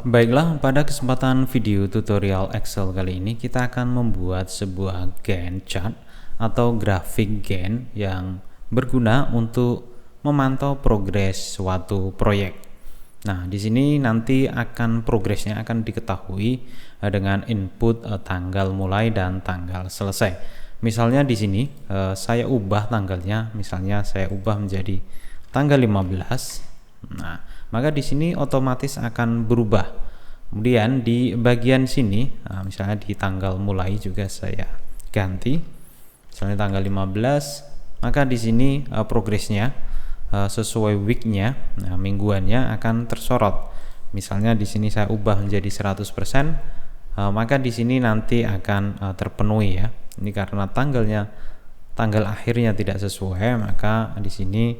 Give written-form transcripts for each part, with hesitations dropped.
Baiklah, pada kesempatan video tutorial Excel kali ini kita akan membuat sebuah Gantt chart atau grafik Gantt yang berguna untuk memantau progres suatu proyek. Nah, di sini nanti akan progresnya akan diketahui dengan input tanggal mulai dan tanggal selesai. Misalnya di sini saya ubah tanggalnya, misalnya saya ubah menjadi tanggal 15. Nah, maka di sini otomatis akan berubah. Kemudian di bagian sini, misalnya di tanggal mulai juga saya ganti, misalnya tanggal 15, maka di sini progresnya sesuai weeknya, mingguannya akan tersorot. Misalnya di sini saya ubah menjadi 100%, maka di sini nanti akan terpenuhi ya. Ini karena tanggal akhirnya tidak sesuai, maka di sini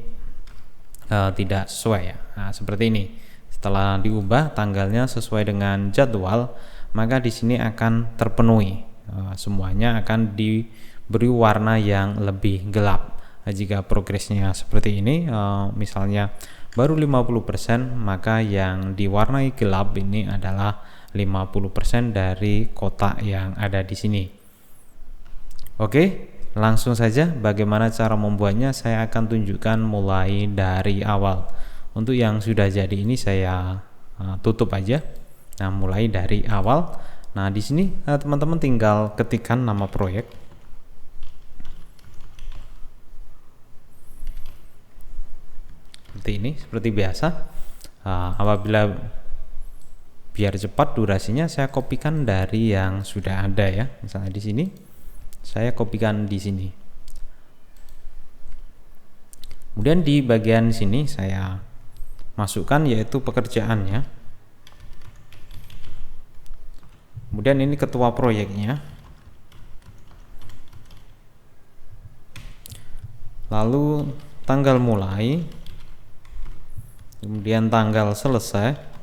tidak sesuai ya. Nah, seperti ini. Setelah diubah tanggalnya sesuai dengan jadwal, maka di sini akan terpenuhi. Semuanya akan diberi warna yang lebih gelap. Jika progresnya seperti ini, misalnya baru 50%, maka yang diwarnai gelap ini adalah 50% dari kotak yang ada di sini. Oke. Langsung saja bagaimana cara membuatnya saya akan tunjukkan mulai dari awal. Untuk yang sudah jadi ini saya tutup aja. Nah, mulai dari awal. Nah, di sini teman-teman tinggal ketikkan nama proyek. Seperti ini, seperti biasa. Apabila biar cepat durasinya saya kopikan dari yang sudah ada ya. Misalnya di sini. Saya kopikan di sini. Kemudian di bagian sini saya masukkan yaitu pekerjaannya. Kemudian ini ketua proyeknya. Lalu tanggal mulai. Kemudian tanggal selesai.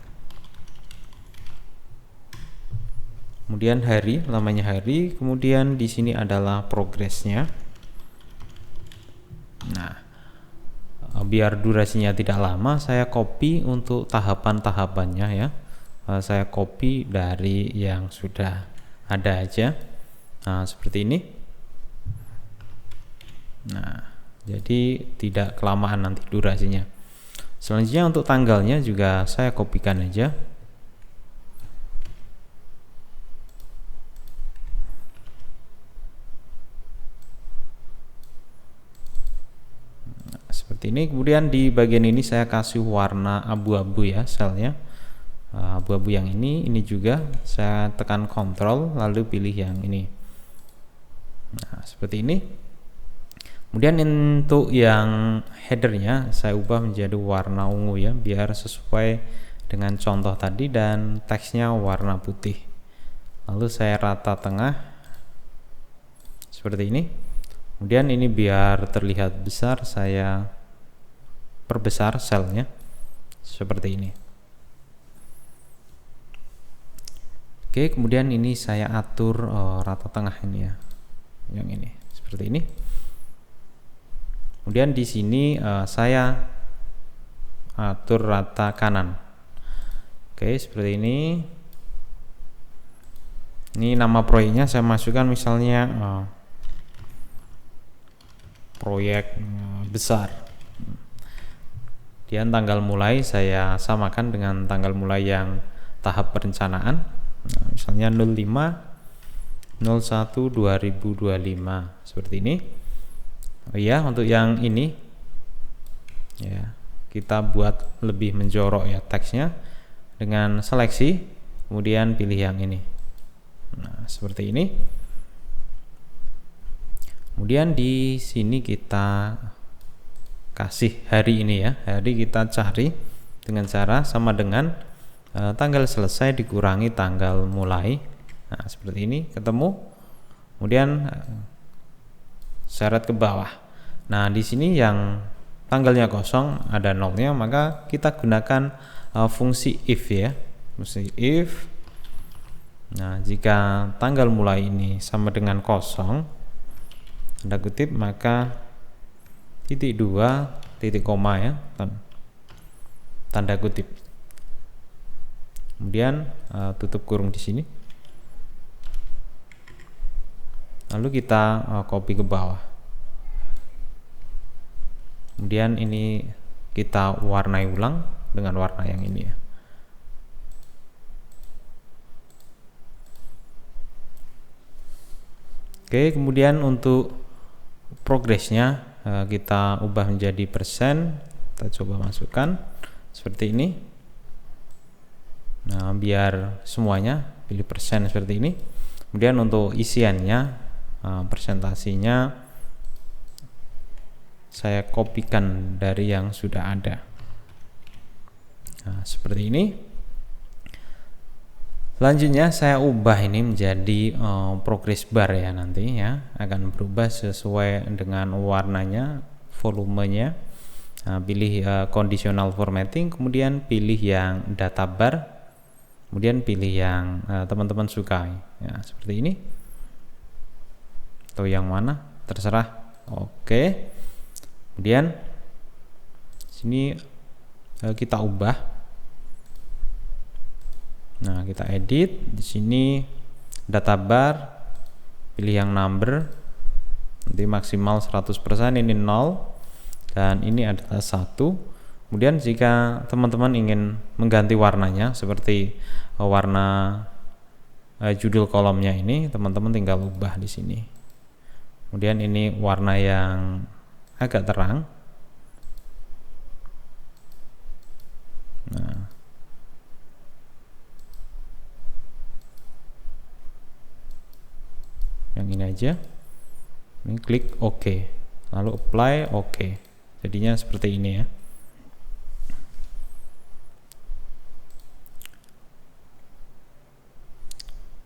Kemudian hari, namanya hari, kemudian di sini adalah progresnya. Nah, biar durasinya tidak lama, saya copy untuk tahapan-tahapannya ya. Saya copy dari yang sudah ada aja. Nah, seperti ini. Nah, jadi tidak kelamaan nanti durasinya. Selanjutnya untuk tanggalnya juga saya kopikan aja. Seperti ini. Kemudian di bagian ini saya kasih warna abu-abu ya selnya, abu-abu yang ini juga saya tekan Ctrl lalu pilih yang ini. Nah, seperti ini. Kemudian untuk yang headernya saya ubah menjadi warna ungu ya, biar sesuai dengan contoh tadi, dan teksnya warna putih. Lalu saya rata tengah seperti ini. Kemudian ini biar terlihat besar saya perbesar selnya seperti ini. Oke, kemudian ini saya atur rata tengah ini ya, yang ini seperti ini. Kemudian di sini saya atur rata kanan. Oke, seperti ini. Ini nama proyeknya saya masukkan misalnya proyek besar. Dan tanggal mulai saya samakan dengan tanggal mulai yang tahap perencanaan. Nah, misalnya 05/01/2025 seperti ini. Oh iya, untuk yang ini ya kita buat lebih menjorok ya teksnya dengan seleksi, kemudian pilih yang ini. Nah, seperti ini. Kemudian di sini kita kasih hari ini ya. Hari kita cari dengan cara sama dengan tanggal selesai dikurangi tanggal mulai. Nah, seperti ini ketemu. Kemudian seret ke bawah. Nah, di sini yang tanggalnya kosong ada nolnya, maka kita gunakan fungsi if ya. Fungsi if. Nah, jika tanggal mulai ini sama dengan kosong, tanda kutip, maka titik 2 titik koma ya, tanda kutip. kemudian tutup kurung di sini, lalu kita copy ke bawah, kemudian ini kita warnai ulang dengan warna yang ini ya. Oke, kemudian untuk progresnya kita ubah menjadi persen, kita coba masukkan seperti ini. Nah, biar semuanya pilih persen seperti ini. Kemudian untuk isiannya, presentasinya saya kopikan dari yang sudah ada. Nah, seperti ini. Selanjutnya saya ubah ini menjadi progress bar ya, nanti ya akan berubah sesuai dengan warnanya, volumenya. Nah, pilih conditional formatting, kemudian pilih yang data bar, kemudian pilih yang teman-teman sukai ya, seperti ini atau yang mana terserah. Oke, kemudian sini kita ubah. Nah, kita edit di sini data bar, pilih yang number, nanti maksimal 100%, ini 0 dan ini adalah 1. Kemudian jika teman-teman ingin mengganti warnanya seperti warna judul kolomnya ini, teman-teman tinggal ubah di sini. Kemudian ini warna yang agak terang. Nah, yang ini aja, ini klik OK, lalu apply OK, jadinya seperti ini ya.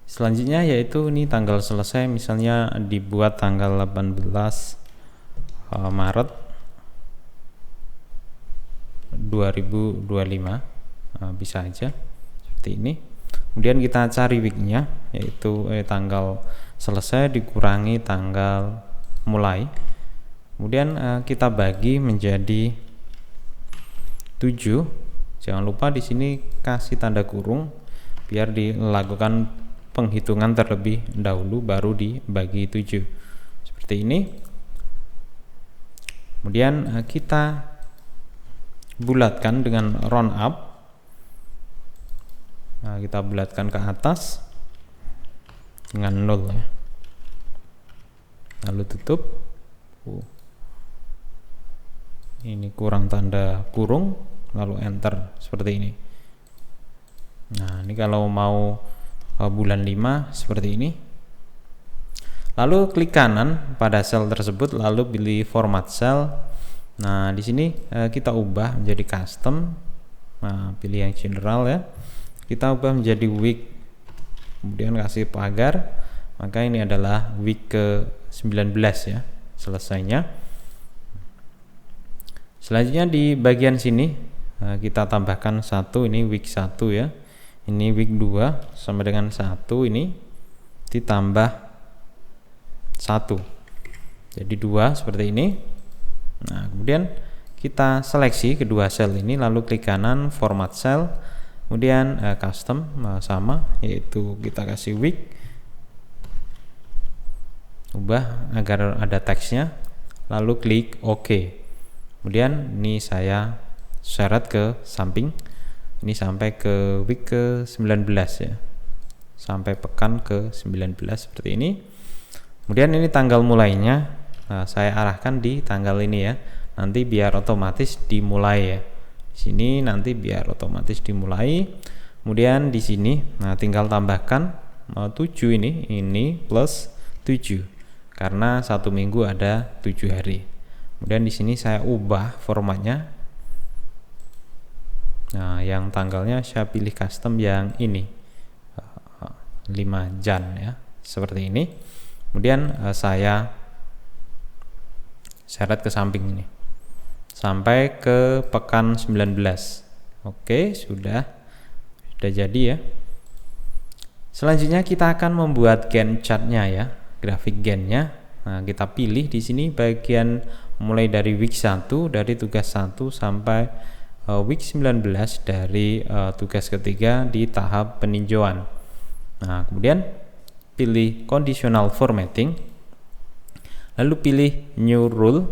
Selanjutnya yaitu ini tanggal selesai, misalnya dibuat tanggal 18 Maret 2025, bisa aja seperti ini. Kemudian kita cari weeknya, yaitu tanggal selesai dikurangi tanggal mulai, kemudian kita bagi menjadi 7. Jangan lupa di sini kasih tanda kurung biar dilakukan penghitungan terlebih dahulu baru dibagi 7 seperti ini. Kemudian kita bulatkan dengan round up. Nah, kita bulatkan ke atas dengan 0 ya. Lalu tutup. Ini kurang tanda kurung, lalu enter seperti ini. Nah, ini kalau mau bulan 5 seperti ini. Lalu klik kanan pada sel tersebut, lalu pilih format cell. Nah, di sini kita ubah menjadi custom. Nah, pilih yang general ya. Kita ubah menjadi week, kemudian kasih pagar, maka ini adalah week ke 19 ya selesainya. Selanjutnya di bagian sini kita tambahkan 1, ini week 1 ya, ini week 2 sama dengan 1, ini ditambah 1 jadi 2 seperti ini. Nah, kemudian kita seleksi kedua sel ini, lalu klik kanan format cell, kemudian custom sama, yaitu kita kasih week, ubah agar ada teksnya, lalu klik OK. Kemudian ini saya seret ke samping, ini sampai ke week ke 19 ya, sampai pekan ke 19 seperti ini. Kemudian ini tanggal mulainya, saya arahkan di tanggal ini ya, nanti biar otomatis dimulai ya. Sini nanti biar otomatis dimulai. Kemudian di sini tinggal tambahkan 7 ini plus 7 karena 1 minggu ada 7 hari. Kemudian di sini saya ubah formatnya. Nah, yang tanggalnya saya pilih custom yang ini 5 Jan ya, seperti ini. Kemudian saya seret ke samping ini sampai ke pekan 19. Oke, sudah jadi ya. Selanjutnya kita akan membuat Gantt chartnya ya, grafik Gantt-nya. Nah, kita pilih di sini bagian mulai dari week 1, dari tugas 1 sampai week 19 dari tugas ketiga di tahap peninjauan. Nah, kemudian pilih conditional formatting, lalu pilih new rule,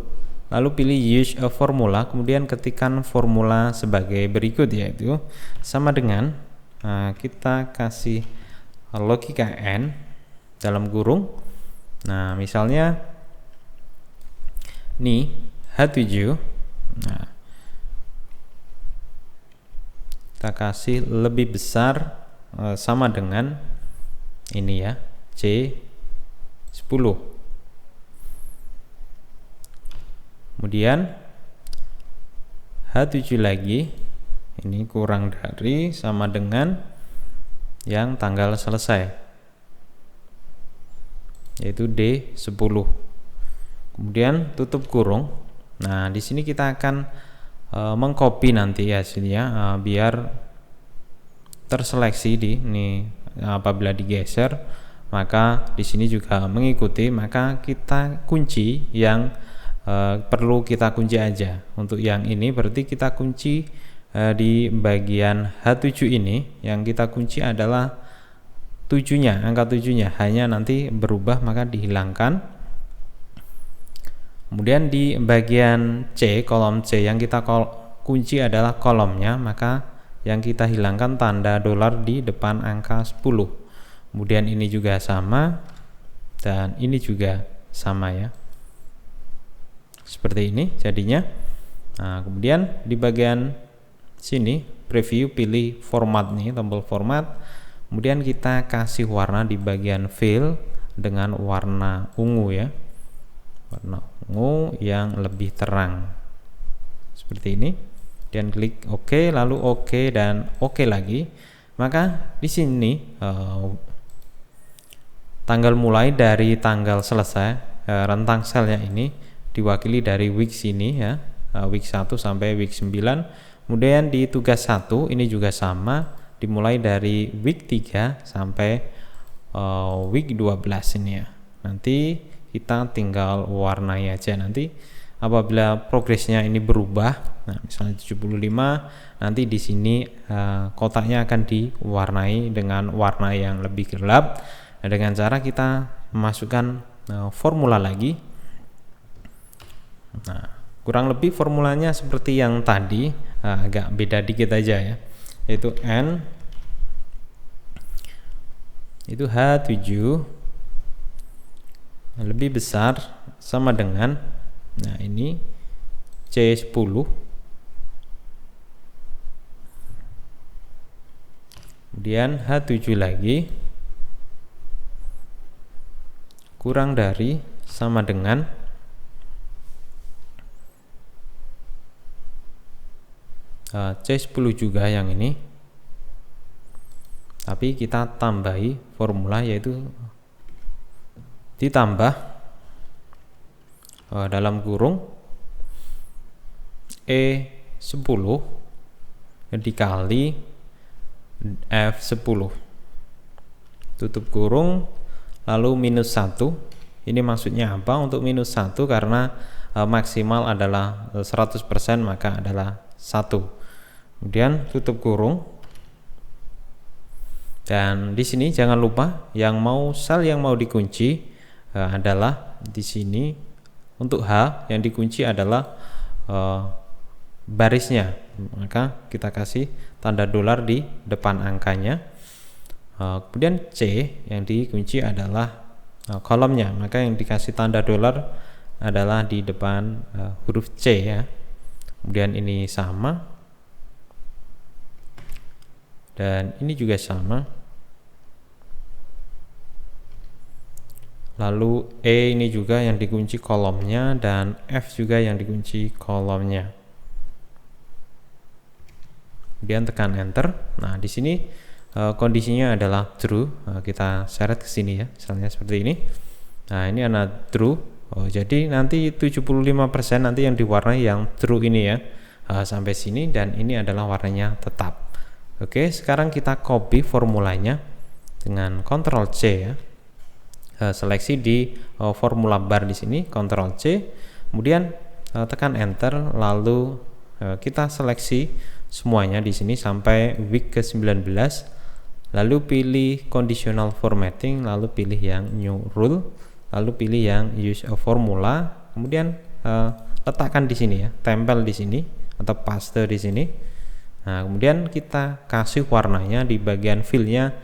lalu pilih use a formula, kemudian ketikkan formula sebagai berikut, yaitu sama dengan kita kasih logika n dalam kurung. Nah, misalnya ini H7, nah kita kasih lebih besar sama dengan ini ya, C10. Kemudian H7 lagi, ini kurang dari sama dengan yang tanggal selesai, yaitu D10. Kemudian tutup kurung. Nah, di sini kita akan mengcopy nanti hasilnya biar terseleksi di ini. Apabila digeser, maka di sini juga mengikuti, maka kita kunci yang perlu kita kunci aja. Untuk yang ini berarti kita kunci di bagian H7 ini, yang kita kunci adalah 7-nya, angka 7-nya, hanya nanti berubah maka dihilangkan. Kemudian di bagian C, kolom C, yang kita kunci adalah kolomnya, maka yang kita hilangkan tanda dolar di depan angka 10. Kemudian ini juga sama, dan ini juga sama ya, seperti ini jadinya. Nah, kemudian di bagian sini preview, pilih format nih, tombol format, kemudian kita kasih warna di bagian fill dengan warna ungu ya, warna ungu yang lebih terang seperti ini, dan klik OK, lalu OK dan OK lagi. Maka di sini tanggal mulai dari tanggal selesai, rentang selnya ini diwakili dari week sini ya, week 1 sampai week 9. Kemudian di tugas 1 ini juga sama, dimulai dari week 3 sampai week 12 ini ya. Nanti kita tinggal warnai aja. Nanti apabila progresnya ini berubah, nah misalnya 75, nanti di sini kotaknya akan diwarnai dengan warna yang lebih gelap. Nah, dengan cara kita memasukkan formula lagi. Nah, kurang lebih formulanya seperti yang tadi, agak beda dikit aja ya, yaitu N itu H7 lebih besar sama dengan, nah ini C10 kemudian H7 lagi kurang dari sama dengan C10 juga yang ini, tapi kita tambahi formula, yaitu ditambah dalam kurung E10 dikali F10, tutup kurung, lalu minus 1. Ini maksudnya apa? Untuk minus 1 karena maksimal adalah 100%, maka adalah 1. Kemudian tutup kurung, dan di sini jangan lupa yang sel yang mau dikunci adalah di sini. Untuk H yang dikunci adalah barisnya, maka kita kasih tanda dolar di depan angkanya. Kemudian C yang dikunci adalah kolomnya, maka yang dikasih tanda dolar adalah di depan huruf C ya. Kemudian ini sama, dan ini juga sama. Lalu E ini juga yang dikunci kolomnya, dan F juga yang dikunci kolomnya. Kemudian tekan enter. Nah, di sini kondisinya adalah true. Kita seret ke sini ya, misalnya seperti ini. Nah, ini adalah true. Jadi nanti 75% nanti yang diwarnai yang true ini ya, sampai sini, dan ini adalah warnanya tetap. Oke, sekarang kita copy formulanya dengan Ctrl C ya. Seleksi di formula bar di sini, Ctrl C, kemudian tekan enter, lalu kita seleksi semuanya di sini sampai week ke-19, lalu pilih conditional formatting, lalu pilih yang new rule, lalu pilih yang use a formula, kemudian letakkan di sini ya, tempel di sini atau paste di sini. Nah, kemudian kita kasih warnanya di bagian fill-nya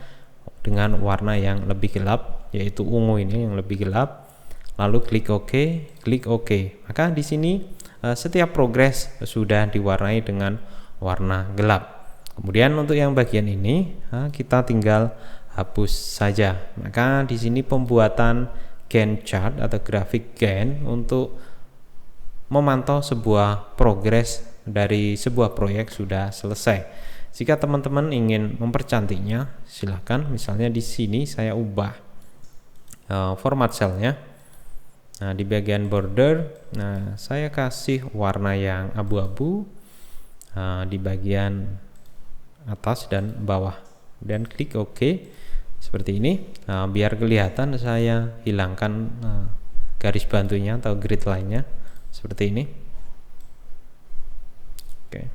dengan warna yang lebih gelap, yaitu ungu ini yang lebih gelap. Lalu klik OK. Maka di sini setiap progres sudah diwarnai dengan warna gelap. Kemudian untuk yang bagian ini kita tinggal hapus saja. Maka di sini pembuatan Gantt chart atau grafik Gantt untuk memantau sebuah progres dari sebuah proyek sudah selesai. Jika teman-teman ingin mempercantiknya, silahkan. Misalnya di sini saya ubah format selnya. Nah, di bagian border, nah saya kasih warna yang abu-abu di bagian atas dan bawah, dan klik OK seperti ini. Biar kelihatan, saya hilangkan garis bantunya atau grid line-nya seperti ini. Oke.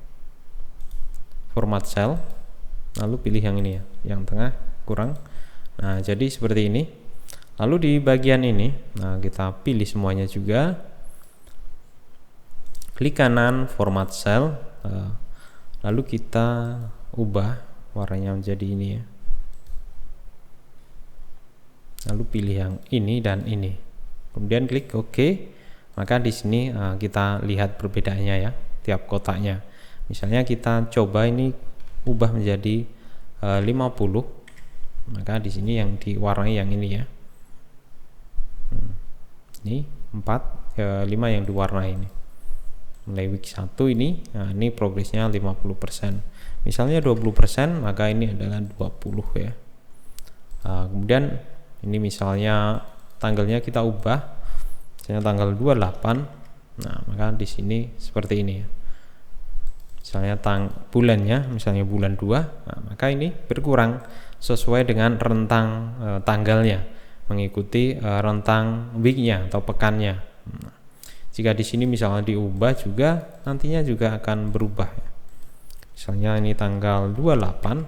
Format cell, lalu pilih yang ini ya, yang tengah kurang. Nah, jadi seperti ini. Lalu di bagian ini, nah kita pilih semuanya juga. Klik kanan format cell, lalu kita ubah warnanya menjadi ini ya. Lalu pilih yang ini dan ini. Kemudian klik OK. Maka di sini kita lihat perbedaannya ya, tiap kotaknya. Misalnya kita coba ini ubah menjadi 50. Maka di sini yang diwarnai yang ini ya. Ini 4, 5 yang diwarnai ini. Mulai week 1 ini, nah ini progresnya 50%. Misalnya 20%, maka ini adalah 20 ya. Kemudian ini misalnya tanggalnya kita ubah, misalnya tanggal 28. Nah, maka di sini seperti ini ya. Misalnya bulannya, misalnya bulan 2, nah, maka ini berkurang sesuai dengan rentang tanggalnya, mengikuti rentang weeknya atau pekannya. Nah, jika di sini misalnya diubah juga, nantinya juga akan berubah. Misalnya ini tanggal 28,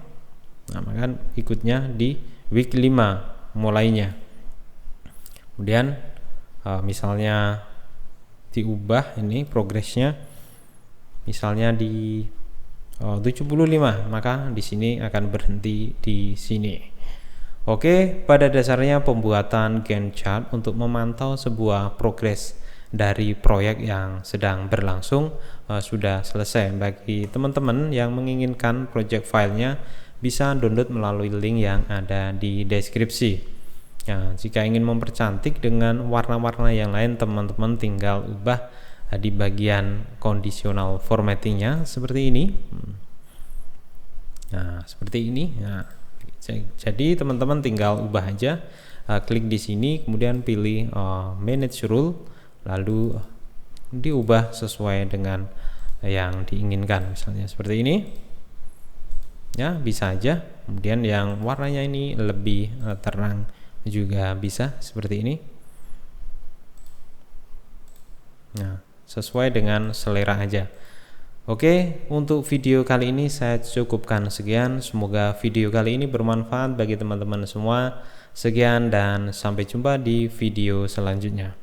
nah maka ikutnya di week 5 mulainya. Kemudian misalnya diubah ini progresnya, misalnya di 75, maka di sini akan berhenti di sini. Oke, pada dasarnya pembuatan Gantt chart untuk memantau sebuah progres dari proyek yang sedang berlangsung sudah selesai. Bagi teman-teman yang menginginkan project filenya, bisa download melalui link yang ada di deskripsi. Nah, jika ingin mempercantik dengan warna-warna yang lain, teman-teman tinggal ubah di bagian conditional formattingnya seperti ini. Nah, seperti ini. Nah, jadi teman-teman tinggal ubah aja, klik di sini, kemudian pilih manage rule, lalu diubah sesuai dengan yang diinginkan, misalnya seperti ini ya, bisa aja. Kemudian yang warnanya ini lebih terang juga bisa seperti ini. Nah, sesuai dengan selera aja. Oke, untuk video kali ini saya cukupkan sekian. Semoga video kali ini bermanfaat bagi teman-teman semua. Sekian dan sampai jumpa di video selanjutnya.